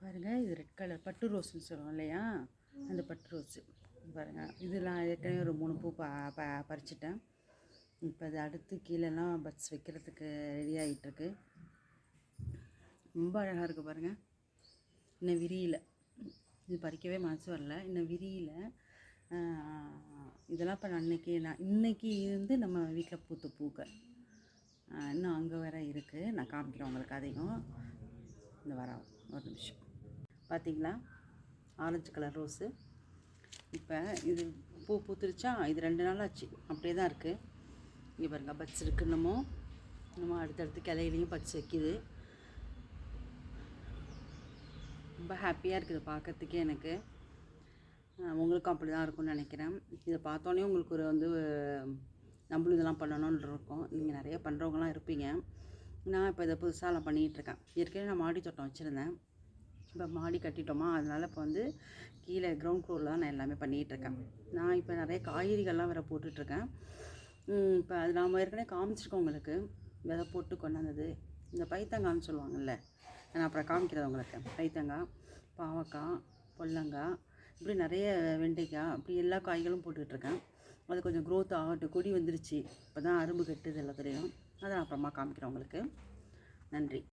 பாருங்கள், இது red colour பட்டு ரோஸ்ன்னு சொல்லுவோம் இல்லையா, அந்த பட்டு ரோஸு பாருங்கள். இதெல்லாம் ஏற்கனவே ஒரு 3 பூ பறிச்சிட்டேன். இப்போ அது அடுத்து கீழெல்லாம் பட்ஸ் வைக்கிறதுக்கு ரெடி ஆகிட்டுருக்கு. ரொம்ப அழகாக இருக்குது பாருங்கள். இன்னும் விரியல, இது பறிக்கவே மனசு வரல, இன்னும் விரியல. இதெல்லாம் இப்போ இன்னைக்கு இருந்து நம்ம வீட்டில் பூத்த பூக்கள் இன்னும் அங்கே வேறு இருக்குது. நான் காமிக்கிறேன் உங்களுக்கு அதையும். இந்த வரோம் ஒரு நிமிஷம். பார்த்தீங்களா, ஆரஞ்சு கலர் ரோஸு. இப்போ இது பூ பூத்துருச்சா, இது 2 நாள் ஆச்சு, அப்படியே தான் இருக்குது. இங்கே பாருங்க, பட்ஸ் இருக்குது. இன்னமும் அடுத்தடுத்து கிளையிலையும் பட்ஸ் வைக்கிது. ரொம்ப ஹாப்பியாக இருக்குது பார்க்கறதுக்கே எனக்கு. உங்களுக்கும் அப்படி தான் இருக்கும்னு நினைக்கிறேன். இதை பார்த்தோன்னே உங்களுக்கு ஒரு நம்மளும் இதெல்லாம் பண்ணணும்னு இருக்கும். நீங்கள் நிறைய பண்ணுறவங்களாம் இருப்பீங்க. நான் இப்போ இதை புதுசாக பண்ணிகிட்ருக்கேன். ஏற்கனவே நான் மாடி தோட்டம் வச்சுருந்தேன். இப்போ மாடி கட்டிட்டோமா, அதனால் இப்போ கீழே கிரவுண்ட் ஃப்ளோரில் தான் நான் எல்லாமே பண்ணிகிட்ருக்கேன். நான் இப்போ நிறைய காய்கறிகள்லாம் வேறு போட்டுட்ருக்கேன். இப்போ அது நாம் ஏற்கனவே காமிச்சிருக்கோம் உங்களுக்கு, விதை போட்டு கொண்டாந்தது. இந்த பைத்தங்கான்னு சொல்லுவாங்கள்ல, நான் அப்புறம் காமிக்கிறேன் உங்களுக்கு. பைத்தங்காய், பாவக்காய், பொல்லங்காய், இப்படி நிறைய வெண்டைக்காய், இப்படி எல்லா காய்களும் போட்டுட்ருக்கேன். அது கொஞ்சம் க்ரோத் ஆகட்டும். கொடி வந்துருச்சு, இப்போ தான் அரும்பு கட்டுது எல்லாத்துலேயும். அதை நான் அப்புறமா காமிக்கிறேன் உங்களுக்கு. நன்றி.